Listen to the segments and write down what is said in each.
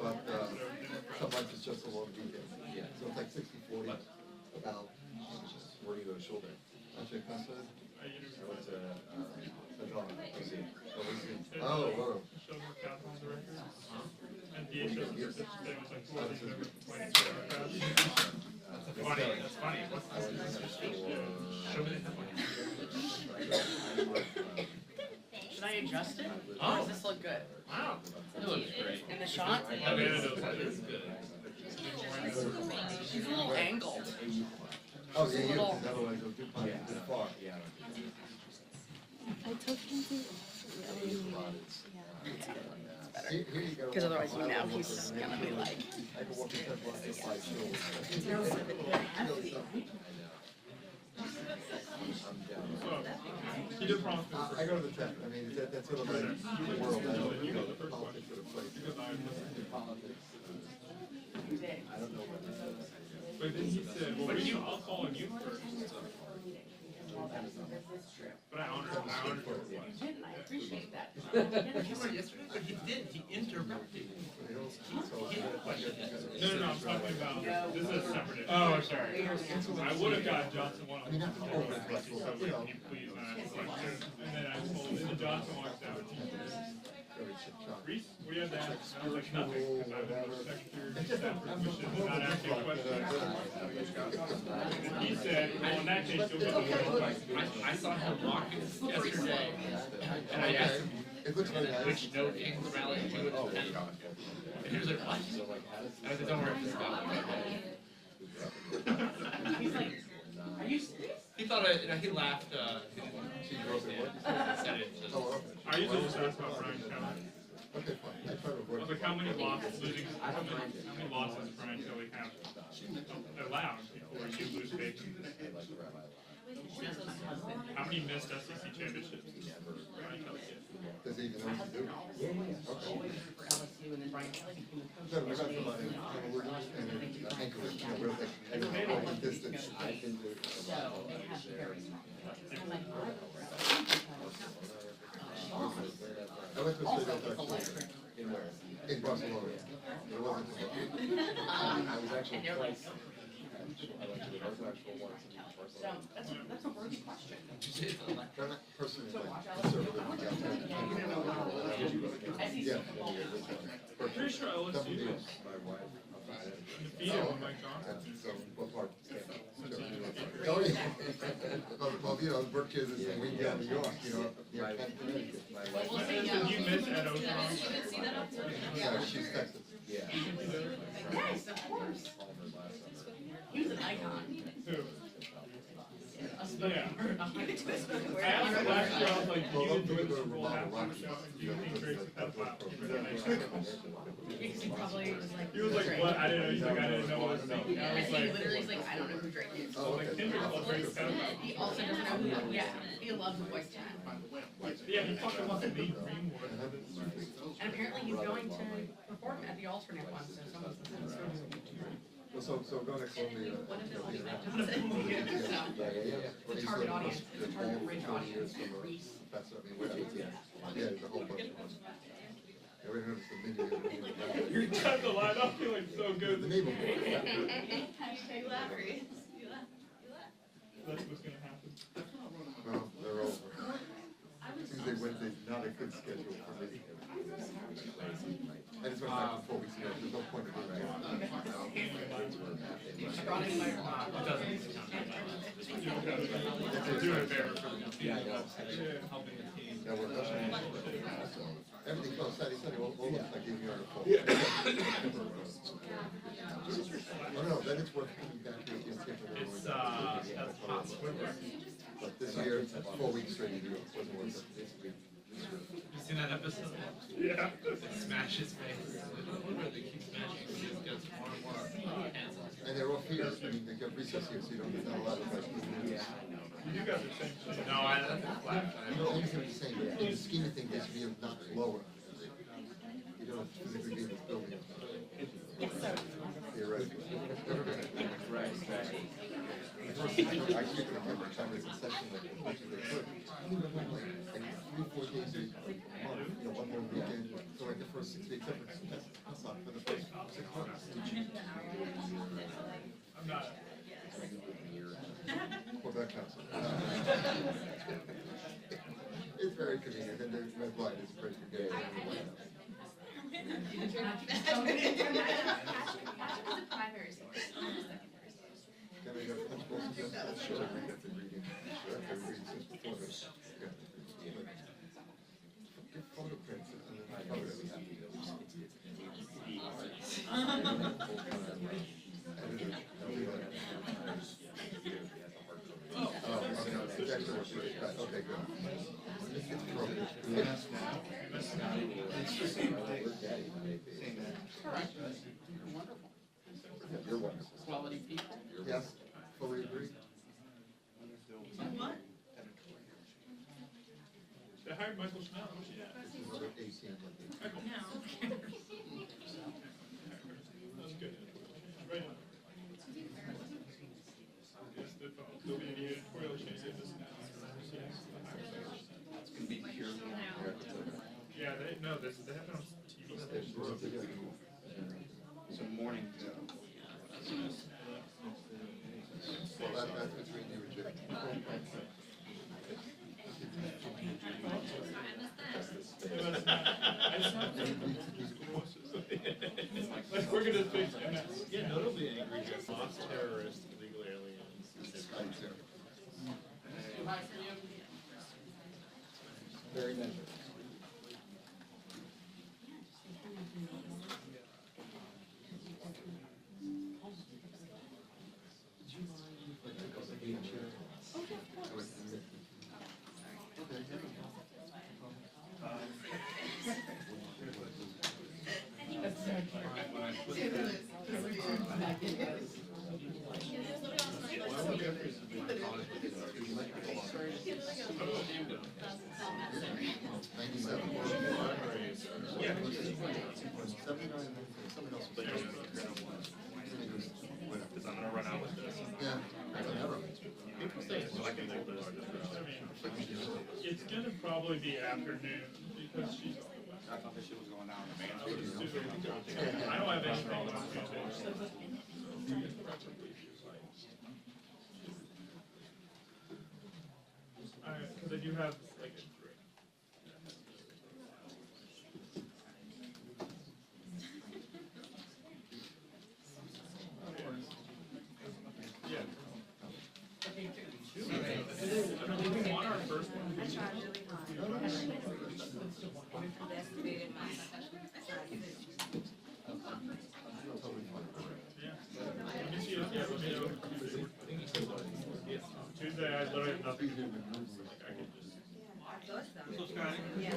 but sometimes it's just a long weekend. So it's like 60-40 about. Where do you go to school then? Actually, I went to Oh, oh, whoa. That's funny. Should I adjust it? Or Oh. does this look good? Wow. It looks great. In the shot? Yeah, it is good. She's a little angled. Oh, yeah, you otherwise you'll do fine too far. I took him to. Here you go. Because otherwise, you know, he's just gonna be like. I can walk in front of the slide You did promise me. I go to the tech. I mean, that's sort of like the world. I don't know the politics of the place. Politics. I don't know what this is. But then he said, well, I'll call on you first. But I honored your request. You didn't, I appreciate that. But he didn't, he interrupted. No, I'm talking about, this is a separate issue. Oh, sorry. I would have got Johnson one on the phone, but he said, can you please not ask questions? And then I told him, and Johnson walks out. Reese, what do you have to ask? And I was like, nothing, because I've been the secretary of staff for commission, not asking questions. And he said, well, in that case, you'll go to I saw him walking yesterday, and I asked him which note in the rally he would attend. And he was like, what? I said, don't worry, just go. He's like, are you serious? He thought, he laughed, he didn't said it. Just, I usually just ask about Brian Kelly. Okay, fine. I try to I avoid. was like, how many losses Brian Kelly have allowed before you lose faith? How many missed SEC championships? Brian Kelly did. Does he even know what to do? Okay. For LSU and then Brian Kelly became the coach. So we got somebody, we're not standing Anchorage, we're like, long distance. I've been to. So they have very small. I'm like, I went to a also, studio it's actually electric. In where? in Barcelona. It wasn't so I was actually And they're like, twice. I went to the North Nashville once in so Barcelona. that's a worthy question. they're not personally like conservative. SEC football. I'm pretty sure LSU Double deal. defeated Mike Johnson. So, what part? Oh, yeah. Well, you know, Burke is the same week down in New York, you know, near Kent, Connecticut. We'll see. Did you miss Ed O'Connor? Yeah, she's Texas. Yeah. Yes, of course. He was an icon. Who? A spoken word. I asked him last year, I was like, do you enjoy the Super Bowl halftime show? And do you think Drake's a pedophile? Because he probably was like, He was like, what? I didn't know. He's like, I didn't know what I was thinking. I I was think he like, literally is like, I don't know who Drake is. Oh, okay. Kendrick called Drake a pedophile. He also doesn't know who, yeah, he loves Voice 10. Yeah, he fucking wants to meet Greenwood. And apparently he's going to perform at the alternate one, so someone's listening to him. Well, so go next on the, One of them you know, The target audience, the target rich audience, Reese. That's, I mean, whatever. Yeah, there's a whole bunch of them. Yeah, we noticed the video. You're trying to line up, feeling so The good. name of it. That's what's gonna happen. Well, they're over. Tuesday, Wednesday's not a good schedule for me. I just went back 4 weeks ago, there's no point in doing that. We're doing a favor for the team. Helping the team. Yeah, we're pushing. Everything goes Saturday, we'll look like giving you a report. Oh, no, then it's worth coming back here. It's, that's hot Squidward. But this year, 4 weeks straight, it wasn't worth it. You seen that episode? Yeah. They smash his face. They keep smashing. He just gets more and more hands on. And they're all here, I mean, they get recess here, so you don't get a lot of guys. You guys are saying shit. No, that's a flash. You know, only thing I'm saying, in the scheme of things, they should be not lower. You don't physically be in this building. Yes, sir. Theoretically. Right. I can't remember time there's a session like as much as they could. Like 3-4 days a month, you know, one more weekend, so like the first 6 weeks, that's not for not. Well, that counts. It's very convenient, and there's red light, it's pretty good. Primary source, not a secondary source. Can we have principals? Sure, we get the reading. Sure, I've read since before this. Yeah. Get photo prints and then cover it. Oh, okay, it's actually what's right. Okay, good. It's appropriate. Yes. Correct. Wonderful. You're wonderful. Quality people. Yes, fully agree. What? They hired Michael Schnell, where's he at? Another 18. Michael. No. That's good. Right on. Yes, there'll be an editorial change in this now. It's gonna be purely. Yeah, they have it on TV station. So morning. Well, that's between you and Jim. Like, we're gonna fix MS. Yeah, notably angry at lost terrorists, illegal aliens. Very measured. Because I'm gonna run out with this. Yeah, never. People say it's like an older. It's gonna probably be afternoon, because she's. I thought this shit was going down in the I don't have anything on Tuesday. Because I do have like a. Yeah. I mean, we want our first one. I tried really hard. Investigated my Tuesday, I literally have nothing to do. Like, I could just. Yeah,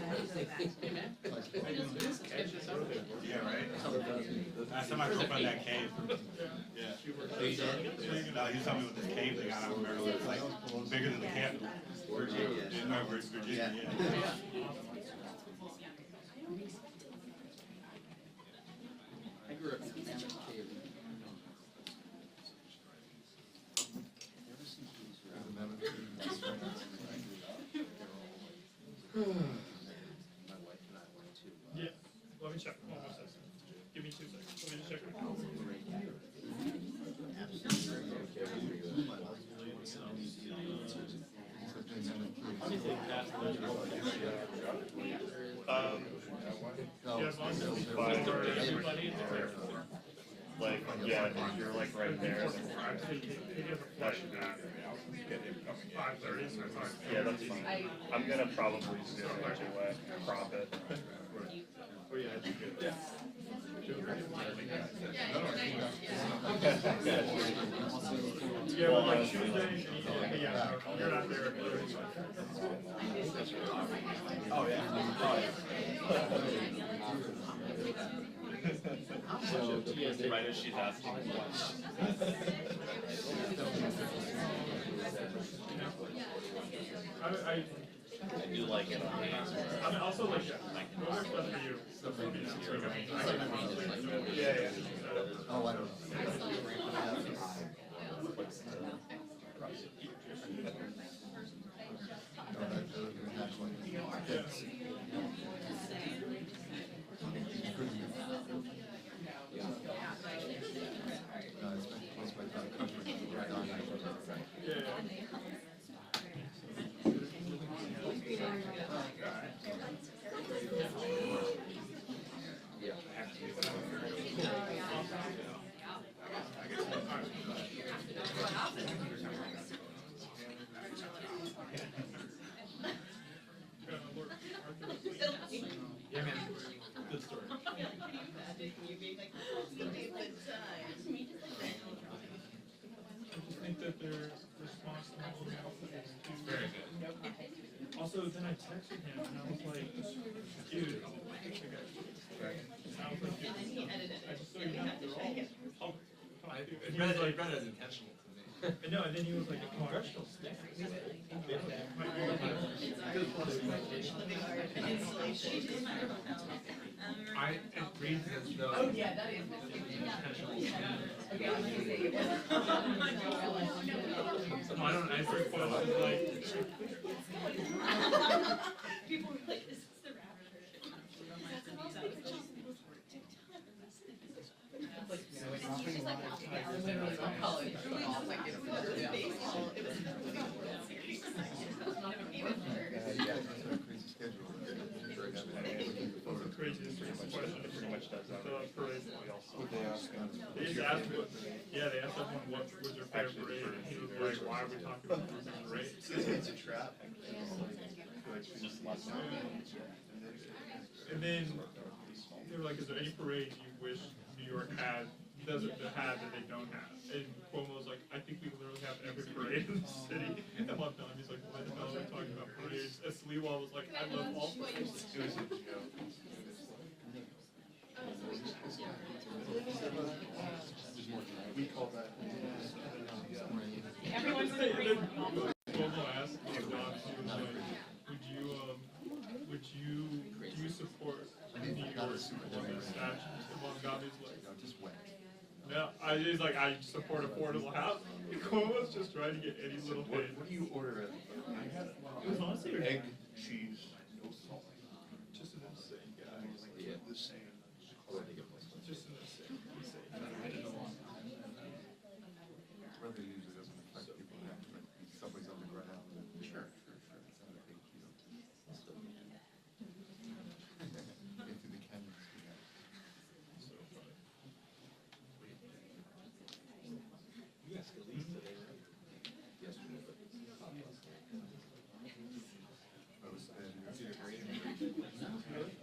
Yeah, right? Last time I drove by that cave. Yeah. No, you told me what this cave they got out in Maryland. It's like bigger than the Capitol. Virginia. No, Virginia, yeah. I grew up in a cave. Yeah, let me check. Hold on a second. Give me 2 seconds. Let me just check. Yeah, as long as it's fine for everybody, it's there. Like, yeah, if you're like right there, then That should be. get him coming 5:30, so fine. Yeah, that's fine. I'm gonna probably zoom it anyway, crop it. Oh, yeah, that's good. Yeah. Yeah, well, like Tuesday, yeah, you're not there. Oh, yeah. Right as she's asking questions. I do like it on the answer. I mean, also like, what works best for you? Yeah, yeah. Oh, I don't know. then I texted him and I was like, dude, I was like, dude, I just so you know, they're all public. And he was like, that's intentional to me. no, and then he was like, congressional staff. It reads as though. Oh, yeah, that is. Okay, I'm gonna say it No, I don't, I think what I was like, People were like, this is the rapture. Crazy schedule. the craziest question that pretty much does that. The parade. They just asked me, yeah, they asked everyone what was their favorite parade, and he was like, why are we talking about losing the parade? It's a trap. And then they were like, is there any parade you wish New York had, doesn't have that they don't have? And Cuomo was like, I think we literally have every parade in the city. And Montgomery's like, why the hell are we talking about parades? And Sliwa was like, I love all parades. It was a joke. We call that. Everyone's And then Cuomo asked Don, he was like, do you support New York Columbus statues? And Montgomery's like, Just wet. no, he's like, I support affordable housing. Cuomo's just trying to get any little hit. What do you order at? I had It was honestly egg, cheese, no salt. just an insane guy. Yeah, the same. Just an insane guy. Whether you use it doesn't affect people that have to, somebody's on the ground. Sure. It's not a big deal. Into the canyons, yeah. So funny.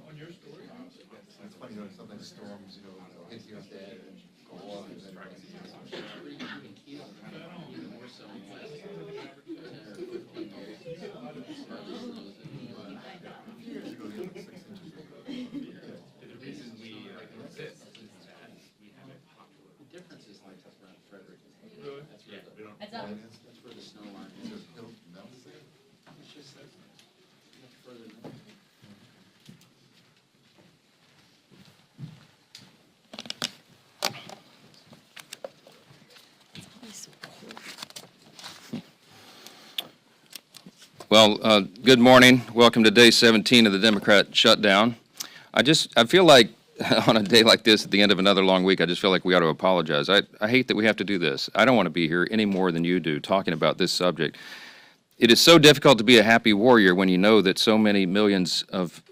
On your story? It's funny, sometimes storms, hit you instead and go off and then. The reason we exist is that we have a popular. The difference is like that's around Frederick. Really? That's where the, Heads up. that's where the snow line is. It's a hill mountain there. It's just like much further north. Well, good morning. Welcome to day 17 of the Democrat shutdown. I feel like on a day like this, at the end of another long week, I just feel like we ought to apologize. I hate that we have to do this. I don't want to be here any more than you do talking about this subject. It is so difficult to be a happy warrior when you know that so many millions of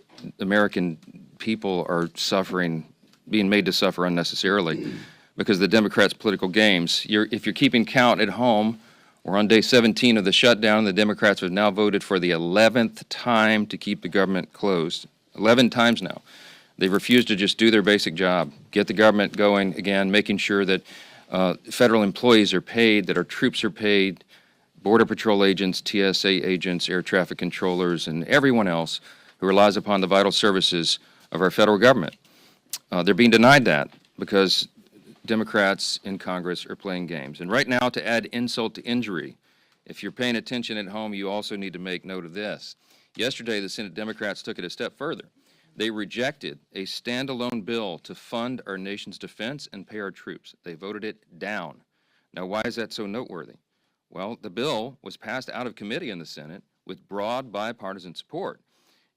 American people are suffering, being made to suffer unnecessarily because of the Democrats' political games. If you're keeping count at home, we're on day 17 of the shutdown. The Democrats have now voted for the 11th time to keep the government closed. 11 times now. They've refused to just do their basic job, get the government going again, making sure that federal employees are paid, that our troops are paid, Border Patrol agents, TSA agents, air traffic controllers, and everyone else who relies upon the vital services of our federal government. They're being denied that because Democrats in Congress are playing games. And right now, to add insult to injury, if you're paying attention at home, you also need to make note of this. Yesterday, the Senate Democrats took it a step further. They rejected a standalone bill to fund our nation's defense and pay our troops. They voted it down. Now, why is that so noteworthy? Well, the bill was passed out of committee in the Senate with broad bipartisan support.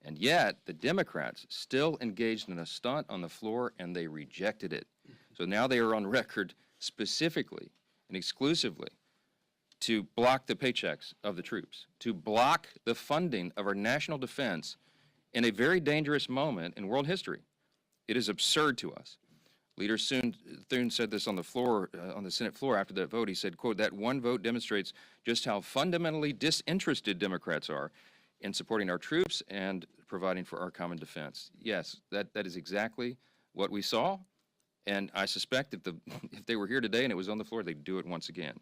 And yet, the Democrats still engaged in a stunt on the floor, and they rejected it. So now they are on record specifically and exclusively to block the paychecks of the troops, to block the funding of our national defense in a very dangerous moment in world history. It is absurd to us. Leader Thune said this on the floor, on the Senate floor after that vote. He said, quote, that one vote demonstrates just how fundamentally disinterested Democrats are in supporting our troops and providing for our common defense. Yes, that is exactly what we saw. And I suspect that if they were here today and it was on the floor, they'd do it once again.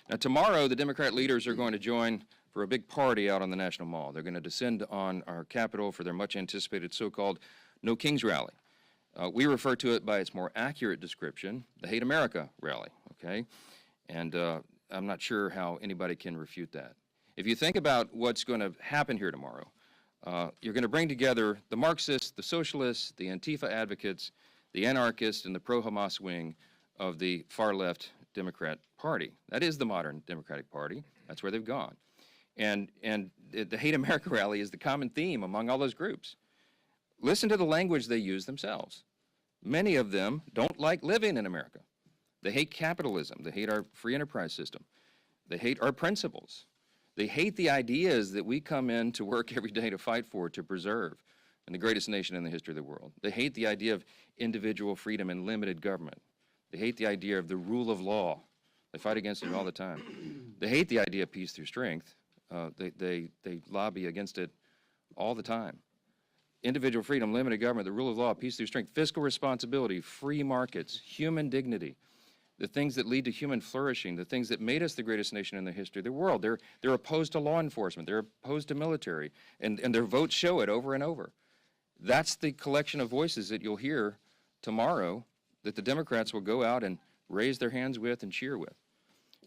Now, tomorrow, the Democrat leaders are going to join for a big party out on the National Mall. They're going to descend on our Capitol for their much-anticipated so-called No Kings rally. We refer to it by its more accurate description, the Hate America rally, okay? And I'm not sure how anybody can refute that. If you think about what's going to happen here tomorrow, you're going to bring together the Marxists, the socialists, the Antifa advocates, the anarchists, and the pro-Hamas wing of the far-left Democrat Party. That is the modern Democratic Party. That's where they've gone. And the Hate America rally is the common theme among all those groups. Listen to the language they use themselves. Many of them don't like living in America. They hate capitalism. They hate our free enterprise system. They hate our principles. They hate the ideas that we come in to work every day to fight for, to preserve, in the greatest nation in the history of the world. They hate the idea of individual freedom and limited government. They hate the idea of the rule of law. They fight against it all the time. They hate the idea of peace through strength. They lobby against it all the time. Individual freedom, limited government, the rule of law, peace through strength, fiscal responsibility, free markets, human dignity, the things that lead to human flourishing, the things that made us the greatest nation in the history of the world. They're opposed to law enforcement. They're opposed to military. And their votes show it over and over. That's the collection of voices that you'll hear tomorrow that the Democrats will go out and raise their hands with and cheer with.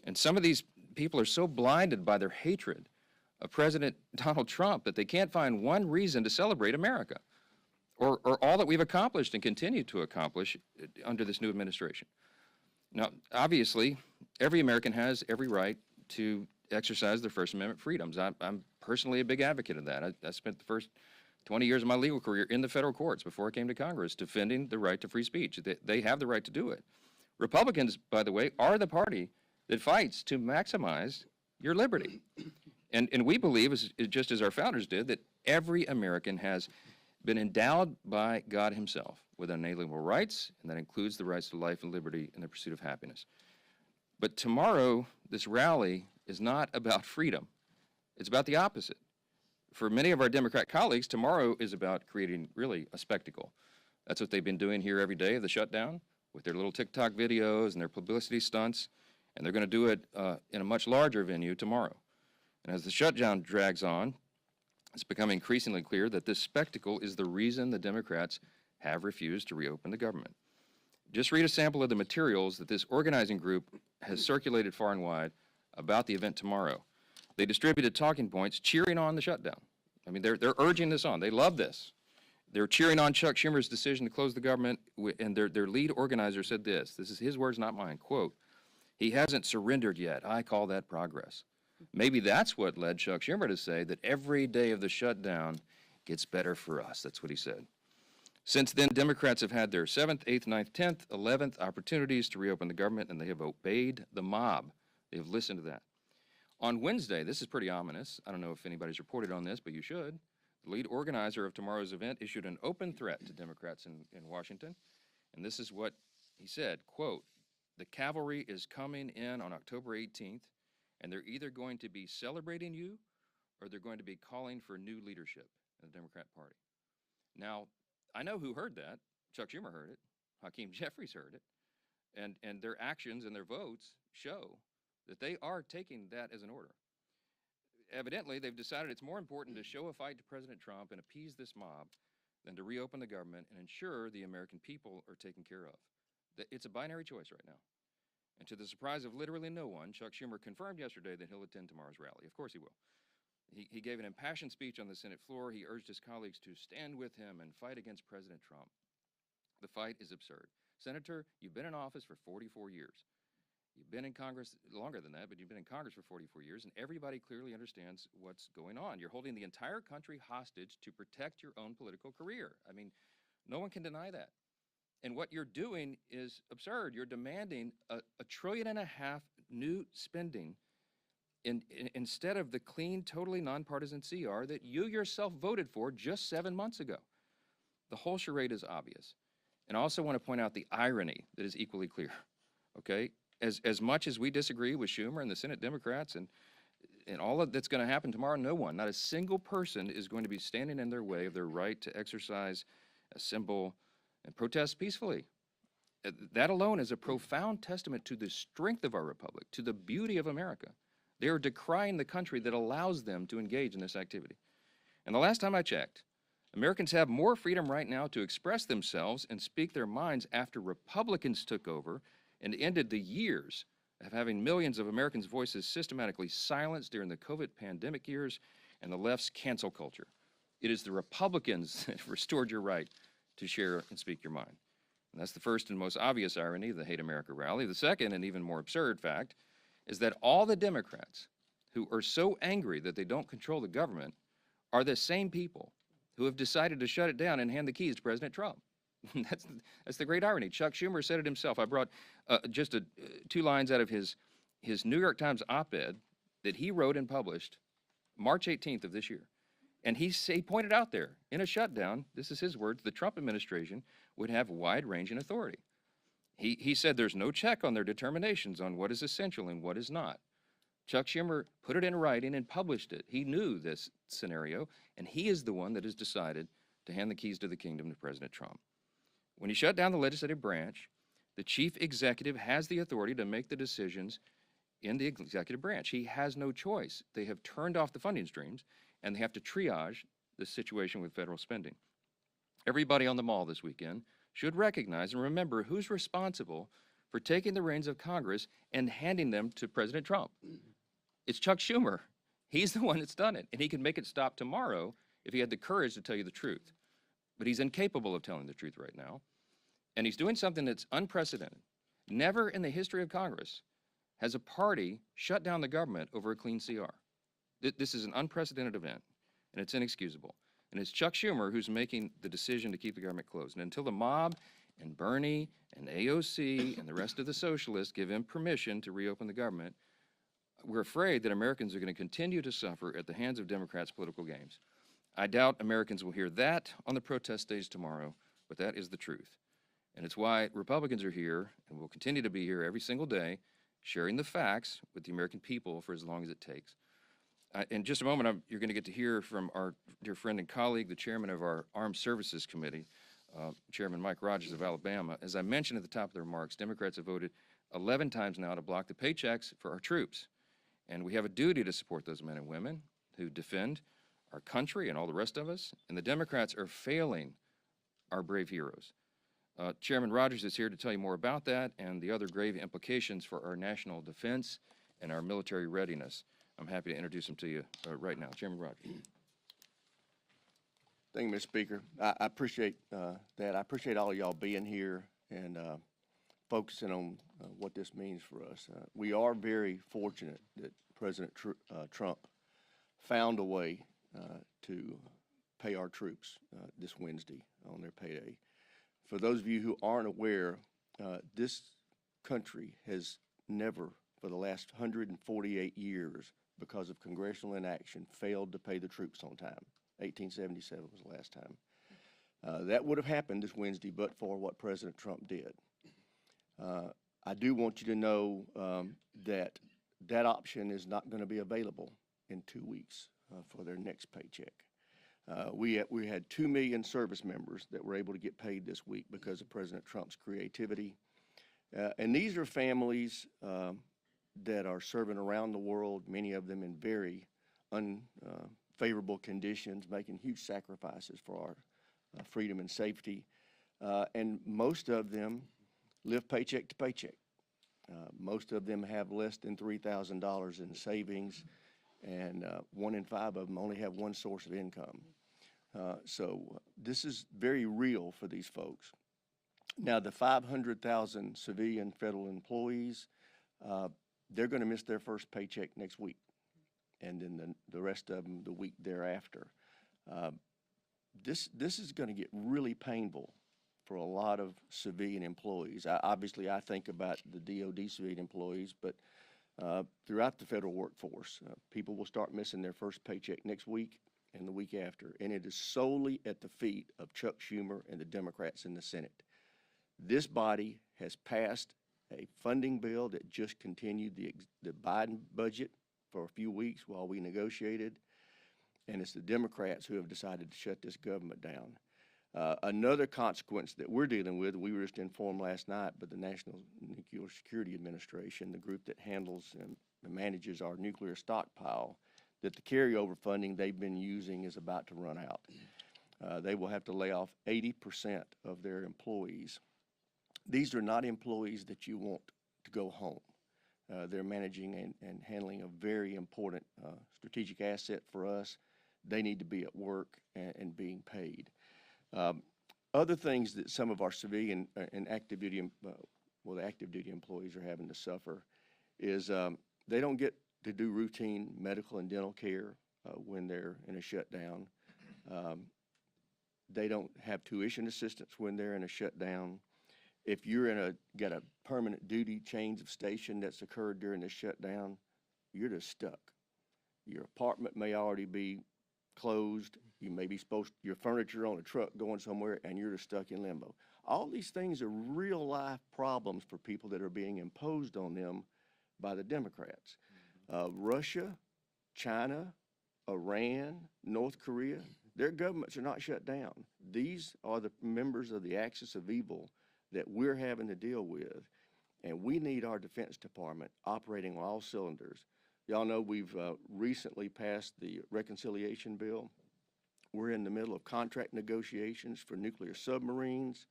And some of these people are so blinded by their hatred of President Donald Trump that they can't find one reason to celebrate America or all that we've accomplished and continue to accomplish under this new administration. Now, obviously, every American has every right to exercise their First Amendment freedoms. I'm personally a big advocate of that. I spent the first 20 years of my legal career in the federal courts before I came to Congress defending the right to free speech. They have the right to do it. Republicans, by the way, are the party that fights to maximize your liberty. And we believe, just as our founders did, that every American has been endowed by God himself with unalienable rights, and that includes the rights to life and liberty and the pursuit of happiness. But tomorrow, this rally is not about freedom. It's about the opposite. For many of our Democrat colleagues, tomorrow is about creating really a spectacle. That's what they've been doing here every day of the shutdown with their little TikTok videos and their publicity stunts, and they're going to do it in a much larger venue tomorrow. And as the shutdown drags on, it's becoming increasingly clear that this spectacle is the reason the Democrats have refused to reopen the government. Just read a sample of the materials that this organizing group has circulated far and wide about the event tomorrow. They distributed talking points cheering on the shutdown. I mean, they're urging this on. They love this. They're cheering on Chuck Schumer's decision to close the government, and their lead organizer said this is his words, not mine, quote, "He hasn't surrendered yet. I call that progress." Maybe that's what led Chuck Schumer to say that every day of the shutdown gets better for us. That's what he said. Since then, Democrats have had their 7th, 8th, 9th, 10th, 11th opportunities to reopen the government, and they have obeyed the mob. They have listened to that. On Wednesday, this is pretty ominous. I don't know if anybody's reported on this, but you should. The lead organizer of tomorrow's event issued an open threat to Democrats in Washington, and this is what he said, quote, "The cavalry is coming in on October 18th, and they're either going to be celebrating you or they're going to be calling for new leadership in the Democrat Party." Now, I know who heard that. Chuck Schumer heard it. Hakeem Jeffries heard it. And their actions and their votes show that they are taking that as an order. Evidently, they've decided it's more important to show a fight to President Trump and appease this mob than to reopen the government and ensure the American people are taken care of. It's a binary choice right now. And to the surprise of literally no one, Chuck Schumer confirmed yesterday that he'll attend tomorrow's rally. Of course he will. He gave an impassioned speech on the Senate floor. He urged his colleagues to stand with him and fight against President Trump. The fight is absurd. Senator, you've been in office for 44 years. You've been in Congress longer than that, but you've been in Congress for 44 years, and everybody clearly understands what's going on. You're holding the entire country hostage to protect your own political career. I mean, no one can deny that. And what you're doing is absurd. You're demanding $1.5 trillion new spending instead of the clean, totally nonpartisan CR that you yourself voted for just 7 months ago. The whole charade is obvious. And I also want to point out the irony that is equally clear, okay? As much as we disagree with Schumer and the Senate Democrats and all of that's going to happen tomorrow, no one, not a single person is going to be standing in their way of their right to exercise, assemble, and protest peacefully. That alone is a profound testament to the strength of our republic, to the beauty of America. They are decrying the country that allows them to engage in this activity. And the last time I checked, Americans have more freedom right now to express themselves and speak their minds after Republicans took over and ended the years of having millions of Americans' voices systematically silenced during the COVID pandemic years and the left's cancel culture. It is the Republicans that restored your right to share and speak your mind. And that's the first and most obvious irony of the Hate America rally. The second and even more absurd fact is that all the Democrats who are so angry that they don't control the government are the same people who have decided to shut it down and hand the keys to President Trump. That's the great irony. Chuck Schumer said it himself. I brought just two lines out of his New York Times op-ed that he wrote and published March 18th of this year. And he pointed out there, in a shutdown, this is his words, the Trump administration would have wide-ranging authority. He said there's no check on their determinations on what is essential and what is not. Chuck Schumer put it in writing and published it. He knew this scenario, and he is the one that has decided to hand the keys to the kingdom to President Trump. When you shut down the legislative branch, the chief executive has the authority to make the decisions in the executive branch. He has no choice. They have turned off the funding streams, and they have to triage the situation with federal spending. Everybody on the mall this weekend should recognize and remember who's responsible for taking the reins of Congress and handing them to President Trump. It's Chuck Schumer. He's the one that's done it, and he can make it stop tomorrow if he had the courage to tell you the truth. But he's incapable of telling the truth right now, and he's doing something that's unprecedented. Never in the history of Congress has a party shut down the government over a clean CR. This is an unprecedented event, and it's inexcusable. And it's Chuck Schumer who's making the decision to keep the government closed. And until the mob and Bernie and AOC and the rest of the socialists give him permission to reopen the government, we're afraid that Americans are going to continue to suffer at the hands of Democrats' political games. I doubt Americans will hear that on the protest stage tomorrow, but that is the truth. And it's why Republicans are here and will continue to be here every single day, sharing the facts with the American people for as long as it takes. In just a moment, you're going to get to hear from our dear friend and colleague, the chairman of our Armed Services Committee, Chairman Mike Rogers of Alabama. As I mentioned at the top of the remarks, Democrats have voted 11 times now to block the paychecks for our troops. And we have a duty to support those men and women who defend our country and all the rest of us. And the Democrats are failing our brave heroes. Chairman Rogers is here to tell you more about that and the other grave implications for our national defense and our military readiness. I'm happy to introduce him to you right now. Chairman Rogers. Thank you, Mr. Speaker. I appreciate that. I appreciate all of y'all being here and focusing on what this means for us. We are very fortunate that President Trump found a way to pay our troops this Wednesday on their payday. For those of you who aren't aware, this country has never, for the last 148 years, because of congressional inaction, failed to pay the troops on time. 1877 was the last time. That would have happened this Wednesday, but for what President Trump did. I do want you to know that that option is not going to be available in 2 weeks for their next paycheck. We had 2 million service members that were able to get paid this week because of President Trump's creativity. And these are families that are serving around the world, many of them in very unfavorable conditions, making huge sacrifices for our freedom and safety. And most of them live paycheck to paycheck. Most of them have less than $3,000 in savings, and 1 in 5 of them only have one source of income. So this is very real for these folks. Now, the 500,000 civilian federal employees, they're going to miss their first paycheck next week, and then the rest of them the week thereafter. This is going to get really painful for a lot of civilian employees. Obviously, I think about the DOD civilian employees, but throughout the federal workforce, people will start missing their first paycheck next week and the week after, and it is solely at the feet of Chuck Schumer and the Democrats in the Senate. This body has passed a funding bill that just continued the Biden budget for a few weeks while we negotiated, and it's the Democrats who have decided to shut this government down. Another consequence that we're dealing with, we were just informed last night by the National Nuclear Security Administration, the group that handles and manages our nuclear stockpile, that the carryover funding they've been using is about to run out. They will have to lay off 80% of their employees. These are not employees that you want to go home. They're managing and handling a very important strategic asset for us. They need to be at work and being paid. Other things that some of our civilian and active duty, well, the active duty employees are having to suffer is they don't get to do routine medical and dental care when they're in a shutdown. They don't have tuition assistance when they're in a shutdown. If you're got a permanent duty change of station that's occurred during the shutdown, you're just stuck. Your apartment may already be closed. You may be your furniture on a truck going somewhere, and you're just stuck in limbo. All these things are real life problems for people that are being imposed on them by the Democrats. Russia, China, Iran, North Korea, their governments are not shut down. These are the members of the axis of evil that we're having to deal with, and we need our Defense Department operating on all cylinders. Y'all know we've recently passed the reconciliation bill. We're in the middle of contract negotiations for nuclear submarines,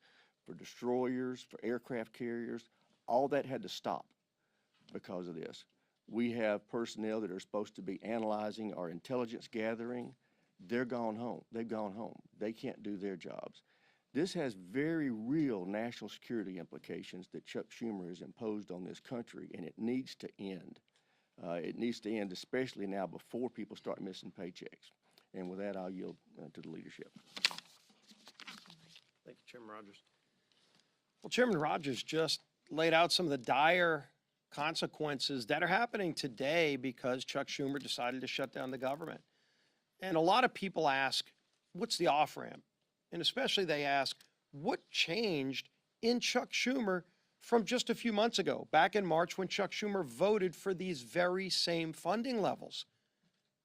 for destroyers, for aircraft carriers. All that had to stop because of this. We have personnel that are supposed to be analyzing our intelligence gathering. They're gone home. They've gone home. They can't do their jobs. This has very real national security implications that Chuck Schumer has imposed on this country, and it needs to end. It needs to end, especially now before people start missing paychecks. And with that, I'll yield to the leadership. Thank you, Chairman Rogers. Well, Chairman Rogers just laid out some of the dire consequences that are happening today because Chuck Schumer decided to shut down the government. And a lot of people ask, what's the off-ramp? And especially they ask, what changed in Chuck Schumer from just a few months ago, back in March when Chuck Schumer voted for these very same funding levels?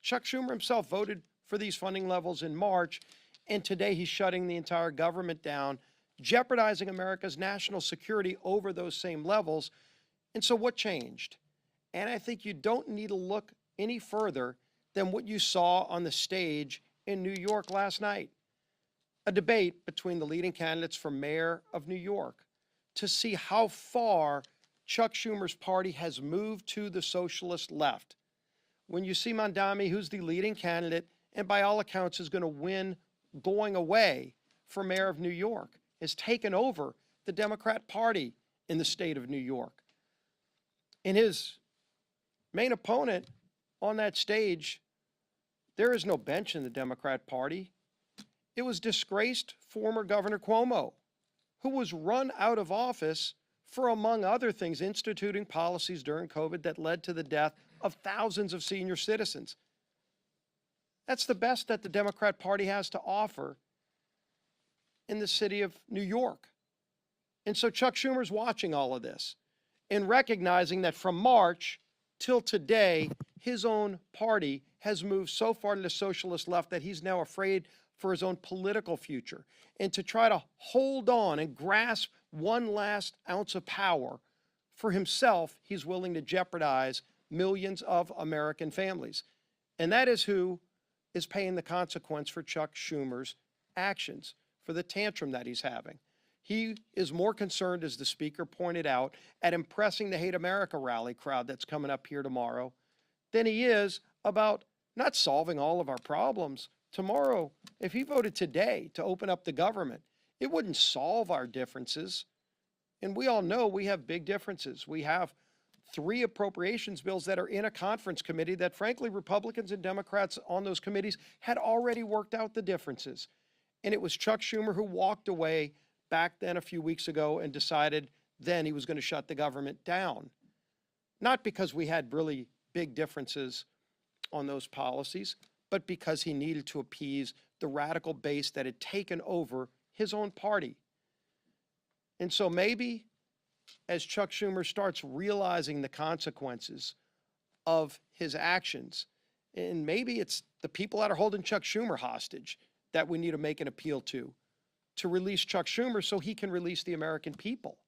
Chuck Schumer himself voted for these funding levels in March, and today he's shutting the entire government down, jeopardizing America's national security over those same levels. And so what changed? And I think you don't need to look any further than what you saw on the stage in New York last night. A debate between the leading candidates for mayor of New York to see how far Chuck Schumer's party has moved to the socialist left. When you see Mondami, who's the leading candidate, and by all accounts is going to win going away for mayor of New York, has taken over the Democrat Party in the state of New York. In his main opponent on that stage, there is no bench in the Democrat Party. It was disgraced former Governor Cuomo, who was run out of office for, among other things, instituting policies during COVID that led to the death of thousands of senior citizens. That's the best that the Democrat Party has to offer in the city of New York. And so Chuck Schumer's watching all of this and recognizing that from March till today, his own party has moved so far to the socialist left that he's now afraid for his own political future. And to try to hold on and grasp one last ounce of power for himself, he's willing to jeopardize millions of American families. And that is who is paying the consequence for Chuck Schumer's actions, for the tantrum that he's having. He is more concerned, as the speaker pointed out, at impressing the Hate America rally crowd that's coming up here tomorrow than he is about not solving all of our problems. Tomorrow, if he voted today to open up the government, it wouldn't solve our differences. And we all know we have big differences. We have 3 appropriations bills that are in a conference committee that, frankly, Republicans and Democrats on those committees had already worked out the differences. And it was Chuck Schumer who walked away back then a few weeks ago and decided then he was going to shut the government down. Not because we had really big differences on those policies, but because he needed to appease the radical base that had taken over his own party. And so maybe as Chuck Schumer starts realizing the consequences of his actions, and maybe it's the people that are holding Chuck Schumer hostage that we need to make an appeal to, to release Chuck Schumer so he can release the American people.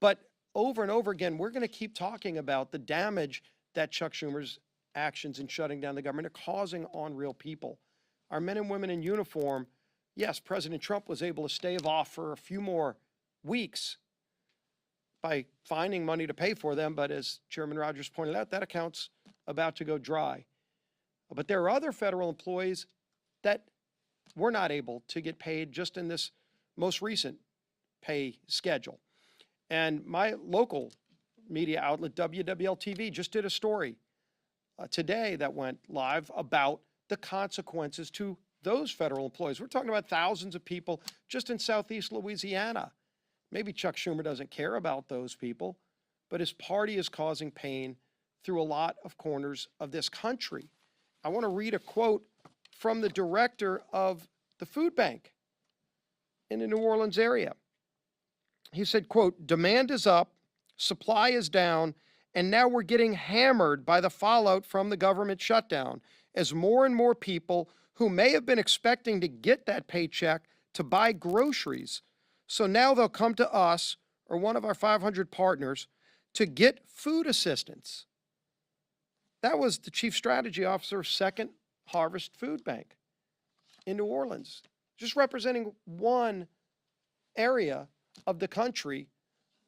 But over and over again, we're going to keep talking about the damage that Chuck Schumer's actions in shutting down the government are causing on real people. Our men and women in uniform, yes, President Trump was able to stave off for a few more weeks by finding money to pay for them, but as Chairman Rogers pointed out, that account's about to go dry. But there are other federal employees that were not able to get paid just in this most recent pay schedule. And my local media outlet, WWL-TV, just did a story today that went live about the consequences to those federal employees. We're talking about thousands of people just in Southeast Louisiana. Maybe Chuck Schumer doesn't care about those people, but his party is causing pain through a lot of corners of this country. I want to read a quote from the director of the food bank in the New Orleans area. He said, quote, "Demand is up, supply is down, and now we're getting hammered by the fallout from the government shutdown as more and more people who may have been expecting to get that paycheck to buy groceries. So now they'll come to us or one of our 500 partners to get food assistance." That was the chief strategy officer of Second Harvest Food Bank in New Orleans, just representing one area of the country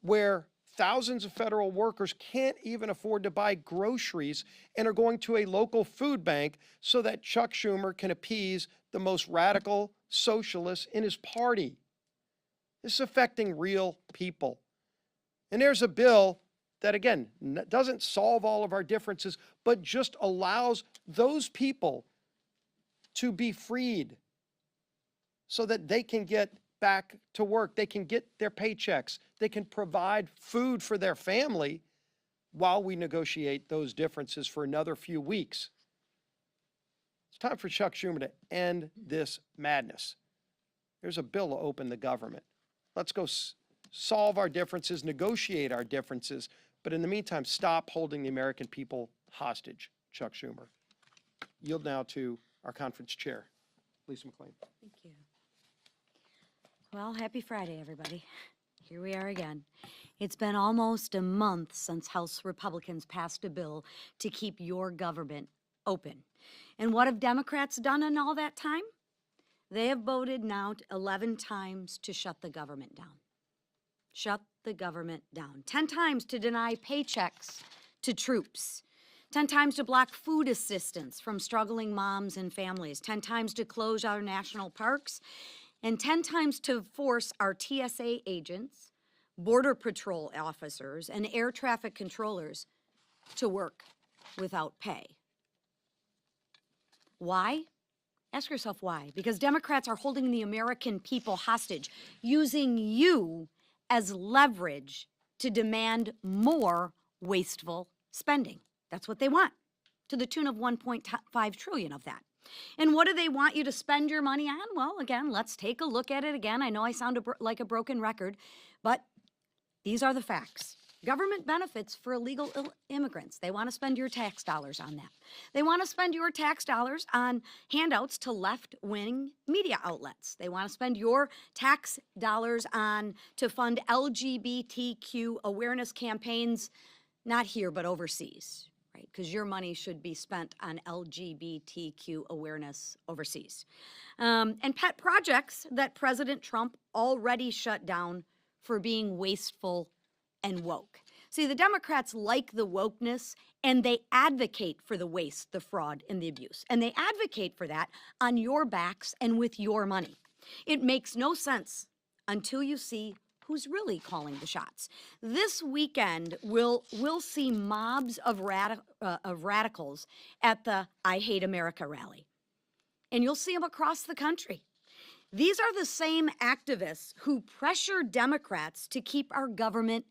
where thousands of federal workers can't even afford to buy groceries and are going to a local food bank so that Chuck Schumer can appease the most radical socialists in his party. This is affecting real people. And there's a bill that, again, doesn't solve all of our differences, but just allows those people to be freed so that they can get back to work. They can get their paychecks. They can provide food for their family while we negotiate those differences for another few weeks. It's time for Chuck Schumer to end this madness. There's a bill to open the government. Let's go solve our differences, negotiate our differences, but in the meantime, stop holding the American people hostage, Chuck Schumer. Yield now to our conference chair, Lisa McLean. Thank you. Well, happy Friday, everybody. Here we are again. It's been almost a month since House Republicans passed a bill to keep your government open. And what have Democrats done in all that time? They have voted now 11 times to shut the government down. Shut the government down. 10 times to deny paychecks to troops. 10 times to block food assistance from struggling moms and families. 10 times to close our national parks. And 10 times to force our TSA agents, Border Patrol officers, and air traffic controllers to work without pay. Why? Ask yourself why. Because Democrats are holding the American people hostage, using you as leverage to demand more wasteful spending. That's what they want, to the tune of $1.5 trillion of that. And what do they want you to spend your money on? Well, again, let's take a look at it again. I know I sound like a broken record, but these are the facts. Government benefits for illegal immigrants. They want to spend your tax dollars on that. They want to spend your tax dollars on handouts to left-wing media outlets. They want to spend your tax dollars on to fund LGBTQ awareness campaigns, not here, but overseas, right? Because your money should be spent on LGBTQ awareness overseas. And pet projects that President Trump already shut down for being wasteful and woke. See, the Democrats like the wokeness, and they advocate for the waste, the fraud, and the abuse. And they advocate for that on your backs and with your money. It makes no sense until you see who's really calling the shots. This weekend, we'll see mobs of radicals at the I Hate America rally. And you'll see them across the country. These are the same activists who pressure Democrats to keep our government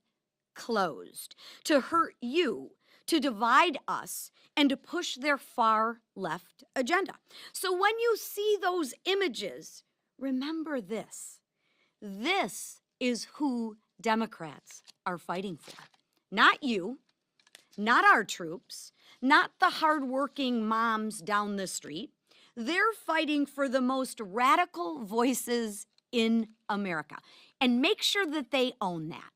closed, to hurt you, to divide us, and to push their far left agenda. So when you see those images, remember this. This is who Democrats are fighting for. Not you, not our troops, not the hardworking moms down the street. They're fighting for the most radical voices in America. And make sure that they own that,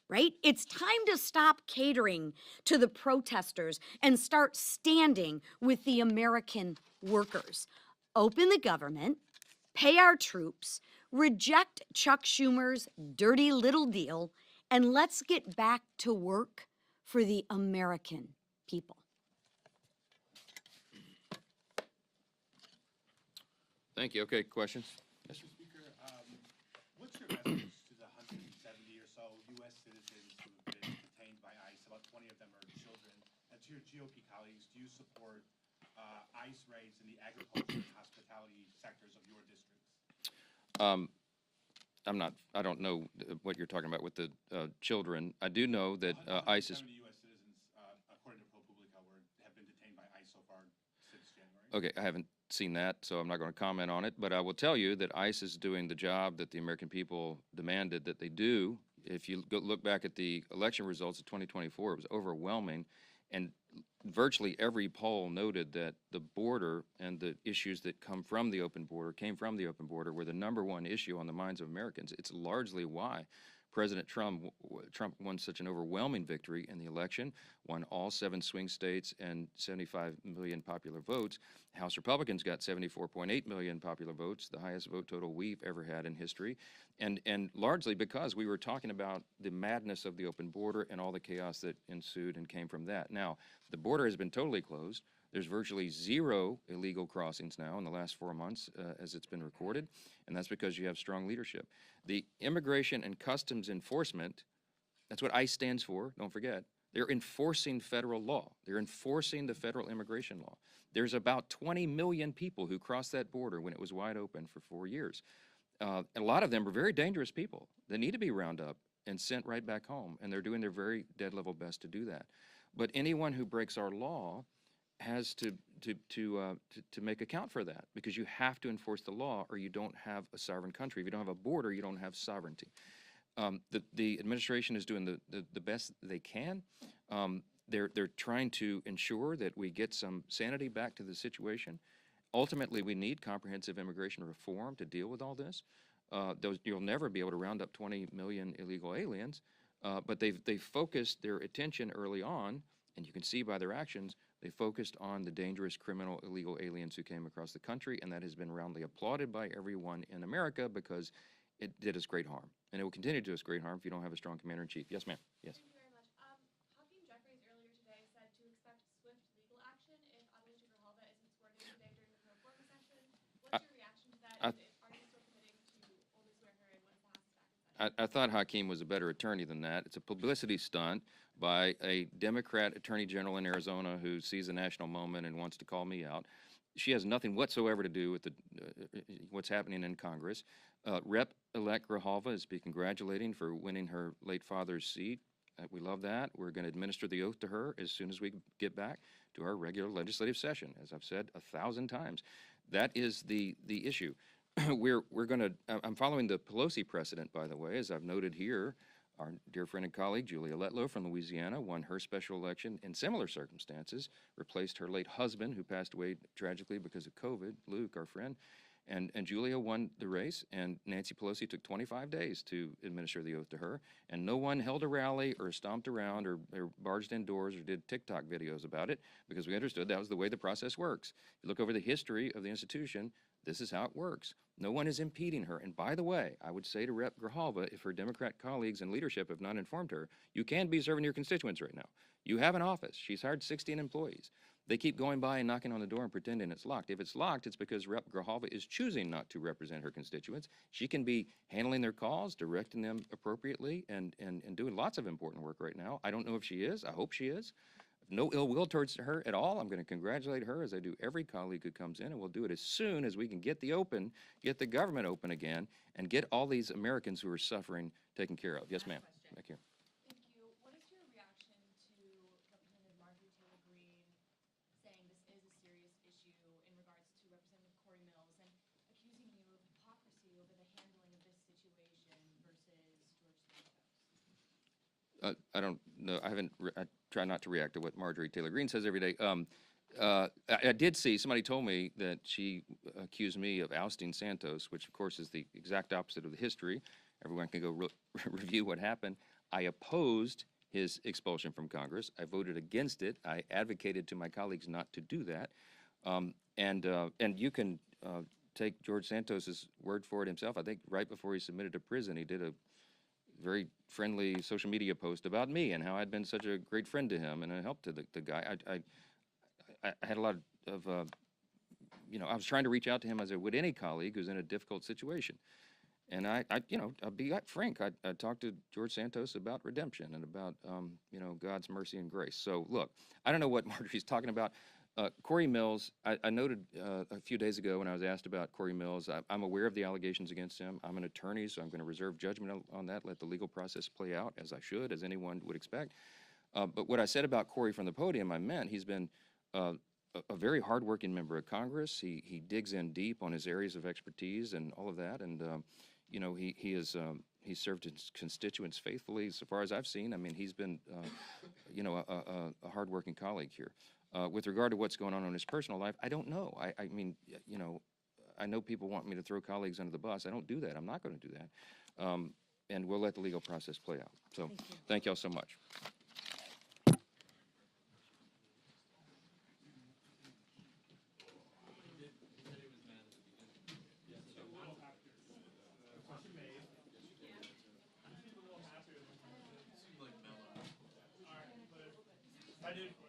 right? It's time to stop catering to the protesters and start standing with the American workers. Open the government, pay our troops, reject Chuck Schumer's dirty little deal, and let's get back to work for the American people. Thank you. Okay, questions? Yes, sir. Mr. Speaker, what's your message to the 170 or so U.S. citizens who have been detained by ICE? About 20 of them are children. And to your GOP colleagues, do you support ICE raids in the agriculture and hospitality sectors of your districts? I don't know what you're talking about with the children. I do know that ICE is. 170 U.S. citizens, according to ProPublica, have been detained by ICE so far since January. Okay, I haven't seen that, so I'm not going to comment on it. But I will tell you that ICE is doing the job that the American people demanded that they do. If you look back at the election results of 2024, it was overwhelming. And virtually every poll noted that the border and the issues that came from the open border were the number one issue on the minds of Americans. It's largely why President Trump won such an overwhelming victory in the election, won all 7 swing states and 75 million popular votes. House Republicans got 74.8 million popular votes, the highest vote total we've ever had in history, and largely because we were talking about the madness of the open border and all the chaos that ensued and came from that. Now, the border has been totally closed. There's virtually 0 illegal crossings now in the last 4 months as it's been recorded, and that's because you have strong leadership. The Immigration and Customs Enforcement, that's what ICE stands for, don't forget. They're enforcing federal law. They're enforcing the federal immigration law. There's about 20 million people who crossed that border when it was wide open for 4 years. And a lot of them are very dangerous people that need to be rounded up and sent right back home, and they're doing their very dead level best to do that. But anyone who breaks our law has to make account for that, because you have to enforce the law or you don't have a sovereign country. If you don't have a border, you don't have sovereignty. The administration is doing the best they can. They're trying to ensure that we get some sanity back to the situation. Ultimately, we need comprehensive immigration reform to deal with all this. You'll never be able to round up 20 million illegal aliens, but they've focused their attention early on, and you can see by their actions, they focused on the dangerous criminal illegal aliens who came across the country, and that has been roundly applauded by everyone in America because it did us great harm. And it will continue to do us great harm if you don't have a strong commander-in-chief. Yes, ma'am. Yes. Thank you very much. Hakeem Jeffries earlier today said to expect swift legal action if Adelaide Grijalva isn't sworn in today during the pro forma session. What's your reaction to that? Are you still committing to only swear her in once the House is back in session? I thought Hakeem was a better attorney than that. It's a publicity stunt by a Democrat attorney general in Arizona who sees a national moment and wants to call me out. She has nothing whatsoever to do with what's happening in Congress. Rep-elect Grijalva is to be congratulating for winning her late father's seat. We love that. We're going to administer the oath to her as soon as we get back to our regular legislative session, as I've said 1,000 times. That is the issue. I'm following the Pelosi precedent, by the way, as I've noted here. Our dear friend and colleague, Julia Letlow from Louisiana, won her special election in similar circumstances, replaced her late husband, who passed away tragically because of COVID, Luke, our friend, and Julia won the race, and Nancy Pelosi took 25 days to administer the oath to her, and no one held a rally or stomped around or barged indoors or did TikTok videos about it, because we understood that was the way the process works. If you look over the history of the institution, this is how it works. No one is impeding her. And by the way, I would say to Rep. Grijalva, if her Democrat colleagues and leadership have not informed her, you can be serving your constituents right now. You have an office. She's hired 16 employees. They keep going by and knocking on the door and pretending it's locked. If it's locked, it's because Rep. Grijalva is choosing not to represent her constituents. She can be handling their calls, directing them appropriately, and doing lots of important work right now. I don't know if she is. I hope she is. No ill will towards her at all. I'm going to congratulate her, as I do every colleague who comes in, and we'll do it as soon as we can get the government open again, and get all these Americans who are suffering taken care of. Yes, ma'am. Thank you. Thank you. What is your reaction to Representative Marjorie Taylor Greene saying this is a serious issue in regards to Representative Corey Mills and accusing you of hypocrisy over the handling of this situation versus George Santos? I don't know. I try not to react to what Marjorie Taylor Greene says every day. I did see, somebody told me that she accused me of ousting Santos, which of course is the exact opposite of the history. Everyone can go review what happened. I opposed his expulsion from Congress. I voted against it. I advocated to my colleagues not to do that. And you can take George Santos's word for it himself. I think right before he submitted to prison, he did a very friendly social media post about me and how I'd been such a great friend to him and a help to the guy. I had a lot of, you know, I was trying to reach out to him as I would any colleague who's in a difficult situation. And you know, I'll be frank, I talked to George Santos about redemption and about, you know, God's mercy and grace. So look, I don't know what Marjorie's talking about. Corey Mills, I noted a few days ago when I was asked about Corey Mills, I'm aware of the allegations against him. I'm an attorney, so I'm going to reserve judgment on that, let the legal process play out, as I should, as anyone would expect. But what I said about Corey from the podium, I meant he's been a very hardworking member of Congress. He digs in deep on his areas of expertise and all of that. And, you know, he's served his constituents faithfully, so far as I've seen. I mean, he's been, you know, a hardworking colleague here. With regard to what's going on in his personal life, I don't know. I mean, you know, I know people want me to throw colleagues under the bus. I don't do that. I'm not going to do that. And we'll let the legal process play out. So thank y'all so much. I did.